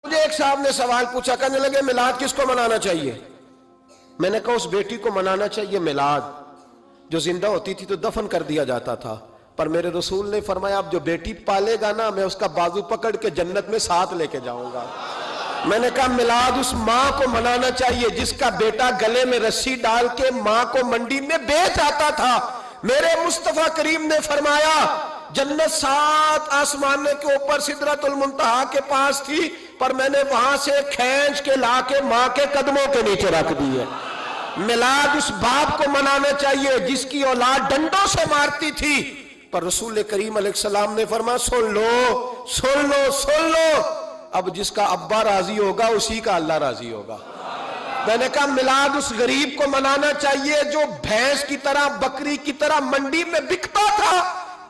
مجھے ایک صاحب نے سوال پوچھا، کہنے لگے میلاد کس کو منانا چاہیے؟ میں نے کہا اس بیٹی کو منانا چاہیے میلاد جو زندہ ہوتی تھی تو دفن کر دیا جاتا تھا، پر میرے رسول نے فرمایا اب جو بیٹی پالے گا نا میں اس کا بازو پکڑ کے جنت میں ساتھ لے کے جاؤں گا۔ میں نے کہا میلاد اس ماں کو منانا چاہیے جس کا بیٹا گلے میں رسی ڈال کے ماں کو منڈی میں بیچ آتا تھا۔ میرے مصطفیٰ کریم نے فرمایا جنت 7 آسمانے کے اوپر سدرۃ المنتہا کے پاس تھی، پر میں نے وہاں سے کھینچ کے لا کے ماں کے قدموں کے نیچے رکھ دی ہے۔ میلاد اس باپ کو منانا چاہیے جس کی اولاد ڈنڈوں سے مارتی تھی، پر رسول کریم علیہ السلام نے فرمایا سن لو سن لو سن لو، اب جس کا ابا راضی ہوگا اسی کا اللہ راضی ہوگا۔ میں نے کہا میلاد اس غریب کو منانا چاہیے جو بھینس کی طرح بکری کی طرح منڈی میں بکتا تھا،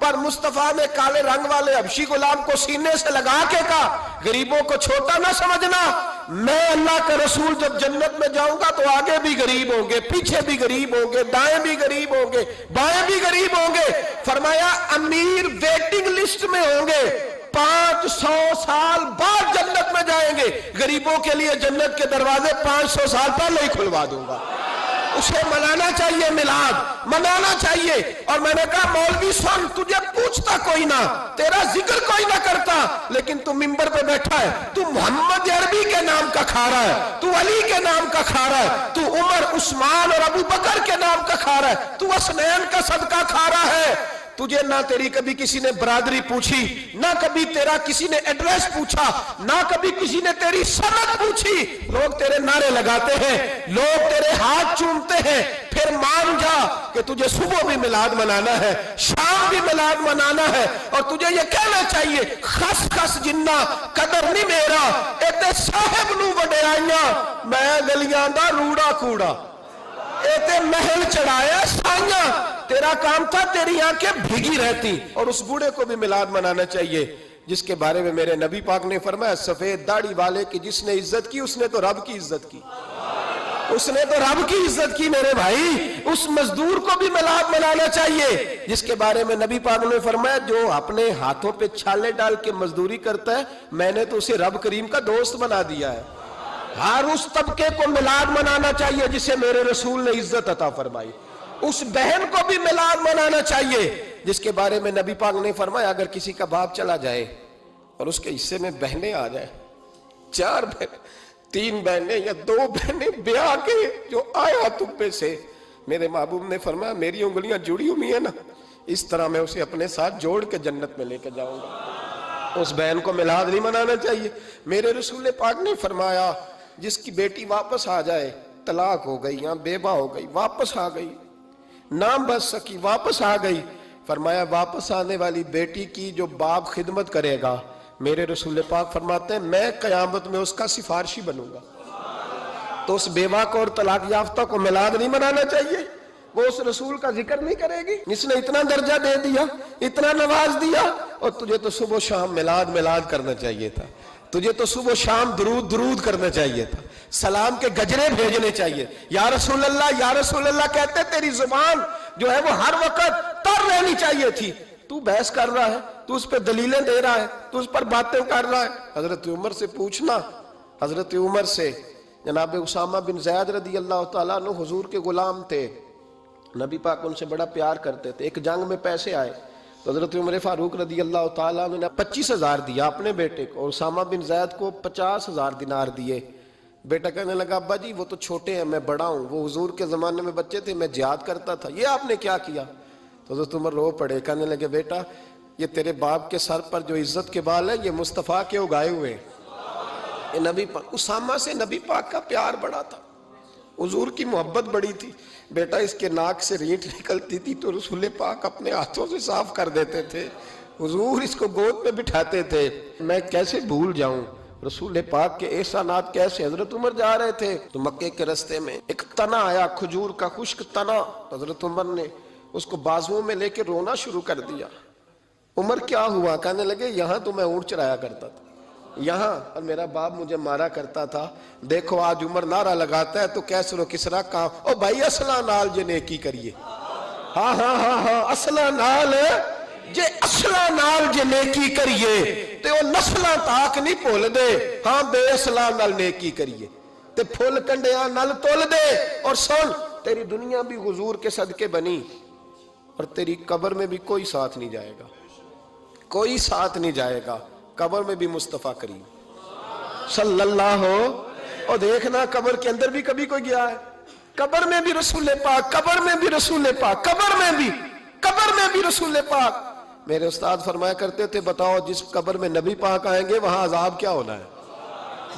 پر مصطفیٰ نے کالے رنگ والے حبشی غلام کو سینے سے لگا کے کہا غریبوں کو چھوٹا نہ سمجھنا، میں اللہ کا رسول جب جنت میں جاؤں گا تو آگے بھی غریب ہوں گے، پیچھے بھی غریب ہوں گے، دائیں بھی غریب ہوں گے، بائیں بھی غریب ہوں گے۔ فرمایا امیر ویٹنگ لسٹ میں ہوں گے، 500 سال بعد جنت میں جائیں گے، غریبوں کے لیے جنت کے دروازے 500 سال پہلے ہی کھلوا دوں گا۔ اسے منانا چاہیے، میلاد منانا چاہیے۔ اور میں نے کہا مولوی سن، تجھے پوچھتا کوئی نہ، تیرا ذکر کوئی نہ کرتا، لیکن تو ممبر پہ بیٹھا ہے، تو محمد عربی کے نام کا کھا رہا ہے، تو علی کے نام کا کھا رہا ہے، تو عمر عثمان اور ابو بکر کے نام کا کھا رہا ہے، تو حسنین کا صدقہ کھا رہا ہے۔ تجھے نہ تیری کبھی کسی نے برادری پوچھی، نہ کبھی تیرا کسی نے ایڈریس پوچھا، نہ کبھی کسی نے تیری سند پوچھی، لوگ تیرے نعرے لگاتے ہیں، لوگ تیرے ہاتھ چومتے ہیں۔ پھر مان جا کہ تجھے صبح بھی میلاد منانا ہے، شام بھی میلاد منانا ہے، اور تجھے یہ کہنا چاہیے خس خس جنہ قدر نہیں میرا ایتے صاحب نو وڈیائیاں میں گلیاں دا روڑا کوڑا، ایتے محل چڑھایا سائیاں، تیرا کام تھا تیری آنکھیں بھیگی رہتی۔ اور اس بوڑھے کو بھی میلاد منانا چاہیے جس کے بارے میں میرے نبی پاک نے فرمایا سفید داڑھی والے کی جس نے عزت کی اس نے تو رب کی عزت کی، اس نے تو رب کی عزت کی میرے بھائی۔ اس مزدور کو بھی میلاد منانا چاہیے جس کے بارے میں نبی پاک نے فرمایا جو اپنے ہاتھوں پہ چھالے ڈال کے مزدوری کرتا ہے میں نے تو اسے رب کریم کا دوست بنا دیا ہے۔ ہر اس طبقے کو میلاد منانا چاہیے جسے میرے رسول نے عزت عطا فرمائی۔ اس بہن کو بھی میلاد منانا چاہیے جس کے بارے میں نبی پاک نے فرمایا اگر کسی کا باپ چلا جائے اور اس کے حصے میں بہنیں آ جائیں، 4 بہنیں، 3 بہنیں یا 2 بہنیں بیاہ کے جو آیا تم پہ سے، میرے محبوب نے فرمایا میری انگلیاں جڑی ہوئی ہیں نا، اس طرح میں اسے اپنے ساتھ جوڑ کے جنت میں لے کے جاؤں گا۔ اس بہن کو میلاد نہیں منانا چاہیے۔ میرے رسول پاک نے فرمایا جس کی بیٹی واپس آ جائے، طلاق ہو گئی یا بیوہ ہو گئی، واپس آ گئی، نام بچ سکی، واپس آ گئی، فرمایا واپس آنے والی بیٹی کی جو باپ خدمت کرے گا میرے رسول پاک فرماتے ہیں میں قیامت میں اس کا سفارشی بنوں گا۔ تو اس بیوہ کو اور طلاق یافتہ کو میلاد نہیں منانا چاہیے، وہ اس رسول کا ذکر نہیں کرے گی جس نے اتنا درجہ دے دیا، اتنا نواز دیا، اور تجھے تو صبح و شام میلاد کرنا چاہیے تھا، تجھے تو صبح و شام درود کرنا چاہیے تھا، سلام کے گجرے بھیجنے چاہیے۔ یا رسول اللہ کہتے تیری زبان جو ہے وہ ہر وقت تر رہنی چاہیے تھی، تو بحث کر رہا ہے، تو اس پہ دلیلیں دے رہا ہے، تو اس پر باتیں کر رہا ہے۔ حضرت عمر سے پوچھنا، حضرت عمر سے، جناب اسامہ بن زید رضی اللہ تعالیٰ عنہ حضور کے غلام تھے، نبی پاک ان سے بڑا پیار کرتے تھے۔ ایک جنگ میں پیسے آئے تو حضرت عمر فاروق رضی اللہ تعالیٰ عنہ نے 25,000 دیا اپنے بیٹے کو، اور اسامہ بن زید کو 50,000 دینار دیے۔ بیٹا کہنے لگا ابا جی وہ تو چھوٹے ہیں میں بڑا ہوں، وہ حضور کے زمانے میں بچے تھے، میں جہاد کرتا تھا، یہ آپ نے کیا کیا؟ تو حضرت عمر رو پڑے، کہنے لگے بیٹا یہ تیرے باپ کے سر پر جو عزت کے بال ہے یہ مصطفیٰ کے اگائے ہوئے ہیں۔ یہ نبی پاک، اسامہ سے نبی پاک کا پیار بڑا تھا، حضور کی محبت بڑی تھی۔ بیٹا اس کے ناک سے رینٹ نکلتی تھی تو رسول پاک اپنے ہاتھوں سے صاف کر دیتے تھے، حضور اس کو گود میں بٹھاتے تھے۔ میں کیسے بھول جاؤں رسول پاک کے احسانات کیسے۔ حضرت عمر جا رہے تھے تو مکے کے رستے میں ایک تنا آیا، کھجور کا خشک تنا، حضرت عمر نے اس کو بازوؤں میں لے کے رونا شروع کر دیا۔ عمر کیا ہوا؟ کہنے لگے یہاں تو میں اونٹ چرایا کرتا تھا، یہاں، اور میرا باپ مجھے مارا کرتا تھا، دیکھو آج عمر نعرہ لگاتا ہے تو کیسر و کسرا کام، او بھائی اصلہ نال جے نیکی کریے، ہاں اصلہ نال جے نیکی کریے، تے وہ نسلاں تاک نہیں بھول دے ہاں بے اصلاں نال نیکی کریے تے پھول کنڈیاں نال تول دے. اور سن تیری دنیا بھی حضور کے صدقے بنی اور تیری قبر میں بھی کوئی ساتھ نہیں جائے گا, کوئی ساتھ نہیں جائے گا. قبر میں بھی مصطفیٰ کریم صلی اللہ ہو. اور دیکھنا قبر کے اندر بھی کبھی کوئی گیا ہے؟ قبر میں بھی رسول پاک, قبر میں بھی رسول پاک, قبر میں بھی رسول پاک. میرے استاد فرمایا کرتے تھے بتاؤ جس قبر میں نبی پاک آئیں گے وہاں عذاب کیا ہونا ہے؟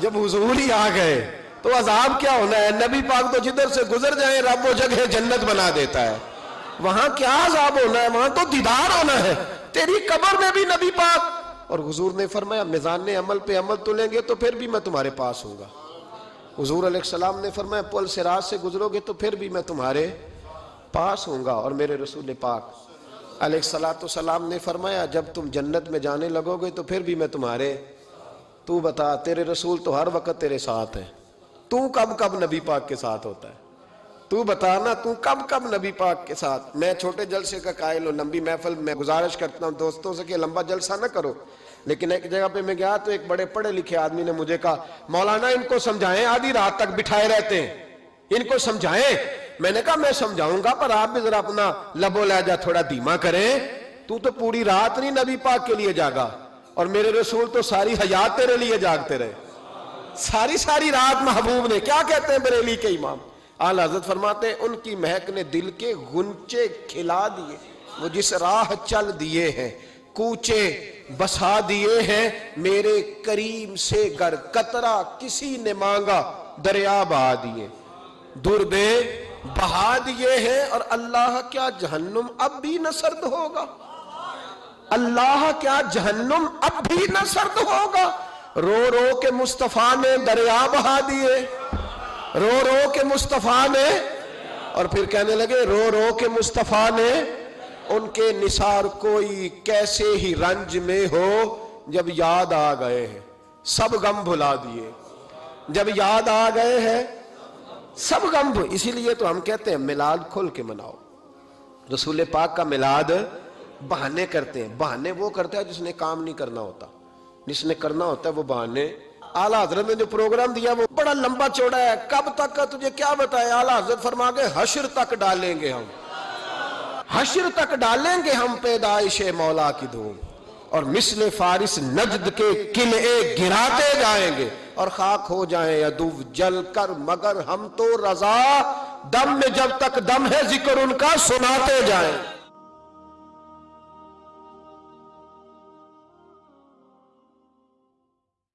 جب حضور ہی آ گئے تو عذاب کیا ہونا ہے؟ نبی پاک تو جدھر سے گزر جائیں رب وہ جگہ جنت بنا دیتا ہے. وہاں کیا عذاب ہونا ہے؟ وہاں تو دیدار ہونا ہے. تیری قبر میں بھی نبی پاک. اور حضور نے فرمایا میزان عمل پہ عمل تولیں گے تو پھر بھی میں تمہارے پاس ہوں گا. حضور علیہ السلام نے فرمایا پل صراط سے گزرو گے تو پھر بھی میں تمہارے پاس ہوں گا. اور میرے رسول پاک علیہ السلام نے فرمایا جب تم جنت میں جانے لگو گے تو پھر بھی میں تمہارے. تو بتا تیرے رسول تو ہر وقت تیرے ساتھ ہے, تو کب کب نبی پاک کے ساتھ ہوتا ہے؟ تو بتانا تو کب کب نبی پاک کے ساتھ؟ میں چھوٹے جلسے کا قائل ہوں, لمبی محفل میں گزارش کرتا ہوں دوستوں سے کہ لمبا جلسہ نہ کرو. لیکن ایک جگہ پہ میں گیا تو ایک بڑے پڑھے لکھے آدمی نے مجھے کہا مولانا ان کو سمجھائیں, آدھی رات تک بٹھائے رہتے ہیں, ان کو سمجھائیں. میں نے کہا میں سمجھاؤں گا پر آپ بھی ذرا اپنا لب و لہجہ تھوڑا دھیما کریں. تو پوری رات نہیں نبی پاک کے لیے جاگا اور میرے رسول تو ساری حیات تیرے لیے جاگتے رہے, ساری رات. محبوب نے کیا کہتے ہیں بریلی کے امام اعلیٰ حضرت فرماتے ہیں ان کی مہک نے دل کے غنچے کھلا دیے, وہ جس راہ چل دیے ہیں کوچے بسا دیے ہیں, میرے کریم سے گر قطرہ کسی نے مانگا دریا بہا دیے, دربے بہا دیے ہیں. اور اللہ کیا جہنم اب بھی نہ سرد ہوگا؟ اللہ کیا جہنم اب بھی نہ سرد ہوگا؟ رو رو کے مصطفیٰ نے دریا بہا دیے, رو رو کے مصطفیٰ نے. اور پھر کہنے لگے رو رو کے مصطفیٰ نے ان کے نثار کوئی کیسے ہی رنج میں ہو جب یاد آ گئے ہیں سب غم بھلا دیے, جب یاد آ گئے ہیں سب غم. اسی لیے تو ہم کہتے ہیں میلاد کھل کے مناؤ. رسول پاک کا میلاد بہانے کرتے ہیں, بہانے وہ کرتا ہے جس نے کام نہیں کرنا ہوتا, جس نے کرنا ہوتا ہے وہ بہانے. اعلیٰ حضرت نے جو پروگرام دیا وہ بڑا لمبا چوڑا ہے, کب تک کا تجھے کیا بتایا. اعلیٰ حضرت فرما کے حشر تک ڈالیں گے ہم, حشر تک ڈالیں گے ہم پیدائش مولا کی دھوم, اور مثل فارس نجد کے قلعے گراتے جائیں گے اور خاک ہو جائیں عدو جل کر, مگر ہم تو رضا دم میں جب تک دم ہے ذکر ان کا سناتے جائیں.